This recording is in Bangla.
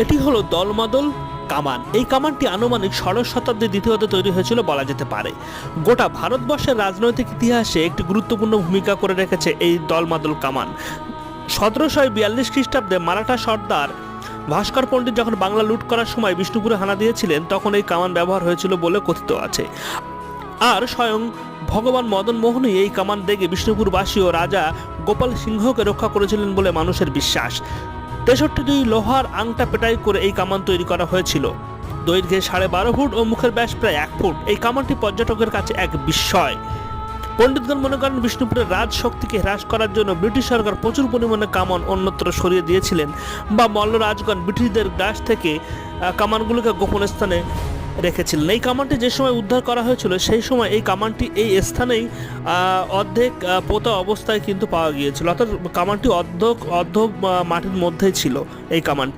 এটি হলো দলমাদল কামান। এই কামানটি আনুমানিক ষোড়শ শতাব্দীর দ্বিতীয়তে তৈরি হয়েছিল বলা যেতে পারে। গোটা ভারতবর্ষের রাজনৈতিক ইতিহাসে একটি গুরুত্বপূর্ণ ভূমিকা করে রেখেছে এই দলমাদল কামান। 1742 খ্রিস্টাব্দে মারাঠা সর্দার ভাস্কর পণ্ডিত যখন বাংলা লুট করার সময় বিষ্ণুপুরে হানা দিয়েছিলেন, তখন এই কামান ব্যবহার হয়েছিল বলে কথিত আছে। আর স্বয়ং ভগবান মদন মোহনই এই কামান দেখে বিষ্ণুপুরবাসী ও রাজা গোপাল সিংহকে রক্ষা করেছিলেন বলে মানুষের বিশ্বাস। 63টি লোহার আংটা পেটাই করে এই কামান তৈরি করা হয়েছিল। দৈর্ঘ্যে 12.5 ফুট ও মুখের ব্যাস প্রায় 1 ফুট। এই কামানটি পর্যটকের কাছে এক বিস্ময়। পণ্ডিতগণ মনে করেন বিষ্ণুপুরের রাজ শক্তিকে হ্রাস করার জন্য ব্রিটিশ সরকার প্রচুর পরিমাণে কামান অন্যত্র সরিয়ে দিয়েছিলেন, বা মল্ল রাজগণ ব্রিটিশদের গ্রাস থেকে কামানগুলোকে গোপন স্থানে রেখেছিলেন। এই কামানটি যে সময় উদ্ধার করা হয়েছিল সেই সময় এই কামানটি এই স্থানেই অর্ধেক পোতা অবস্থায় কিন্তু পাওয়া গিয়েছিল, অর্থাৎ কামানটি অর্ধ মাটির মধ্যেই ছিল এই কামানটি।